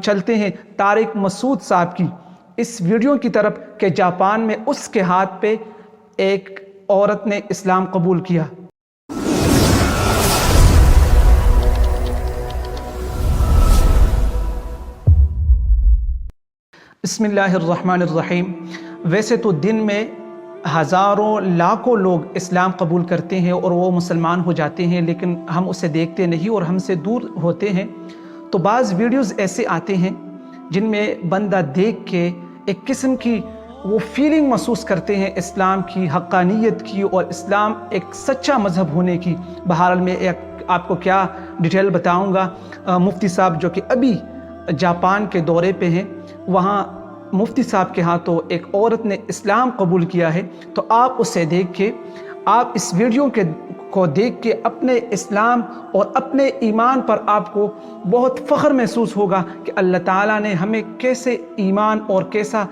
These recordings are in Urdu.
چلتے ہیں طارق مسعود صاحب کی اس ویڈیو کی طرف کہ جاپان میں اس کے ہاتھ پہ ایک عورت نے اسلام قبول کیا۔ بسم اللہ الرحمن الرحیم۔ ویسے تو دن میں ہزاروں لاکھوں لوگ اسلام قبول کرتے ہیں اور وہ مسلمان ہو جاتے ہیں، لیکن ہم اسے دیکھتے نہیں اور ہم سے دور ہوتے ہیں۔ تو بعض ویڈیوز ایسے آتے ہیں جن میں بندہ دیکھ کے ایک قسم کی وہ فیلنگ محسوس کرتے ہیں اسلام کی حقانیت کی اور اسلام ایک سچا مذہب ہونے کی۔ بہرحال میں آپ کو کیا ڈیٹیل بتاؤں گا۔ مفتی صاحب جو کہ ابھی جاپان کے دورے پہ ہیں، وہاں مفتی صاحب کے ہاتھوں ایک عورت نے اسلام قبول کیا ہے۔ تو آپ اسے دیکھ کے، آپ اس ویڈیو کو دیکھ کے اپنے اسلام اور اپنے ایمان پر آپ کو بہت فخر محسوس ہوگا کہ اللہ تعالیٰ نے ہمیں کیسے ایمان اور کیسا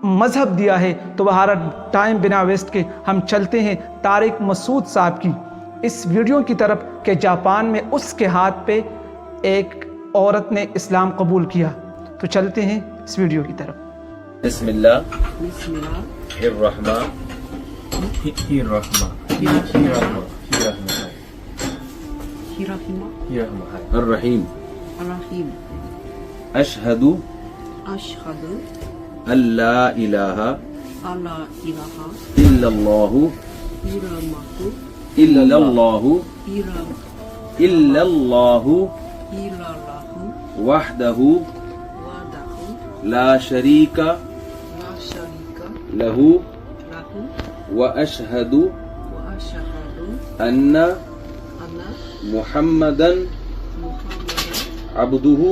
مذہب دیا ہے۔ تو بہرحال ٹائم بنا ویسٹ کے ہم چلتے ہیں طارق مسعود صاحب کی اس ویڈیو کی طرف کہ جاپان میں اس کے ہاتھ پہ ایک عورت نے اسلام قبول کیا۔ تو چلتے ہیں اس ویڈیو کی طرف۔ بسم اللہ الرحمن الرحیم۔ اشہد اللہ الہ الا اللہ الا اللہ الا اللہ وحدہ لا شریک لہ واشہد ان محمدا عبدہ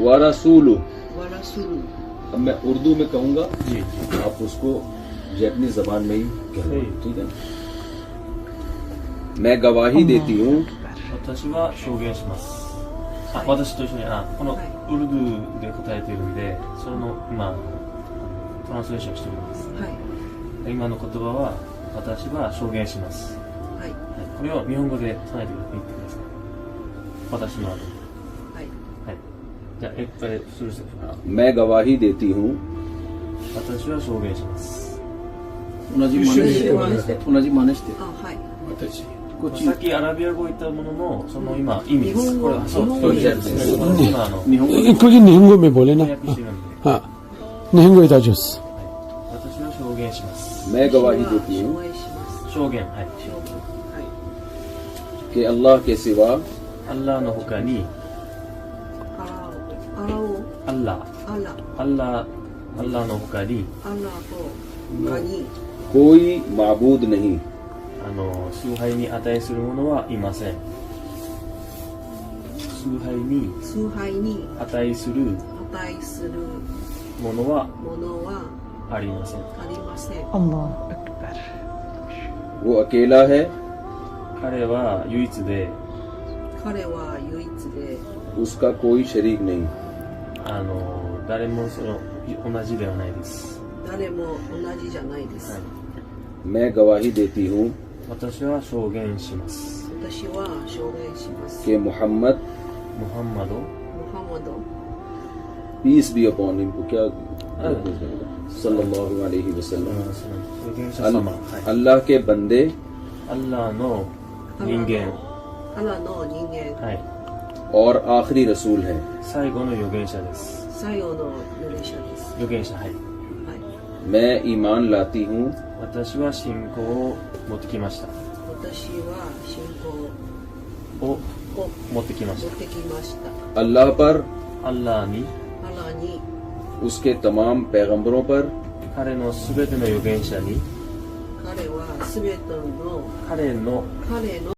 ورسولہ۔ اب میں اردو میں کہوں گا، آپ اس کو جیپنیز زبان میں ہی کہنا، ٹھیک ہے؟ میں گواہی دیتی ہوں میں گواہی دیتی ہوں میں بولے نا، ہاں میں گواہی دیتی ہوں کہ اللہ کے سوا کوئی معبود نہیں، اللہ اکبر۔ وہ اکیلا ہے، اس کا کوئی شریک نہیں۔ میں گواہی دیتی ہوں کہ محمد پیس بی اپون ہم کو کیا صلی اللہ علیہ وسلم اللہ کے بندے اور آخری رسول ہیں۔ میں ایمان لاتی ہوں اللہ پر، اس کے تمام پیغمبروں پر،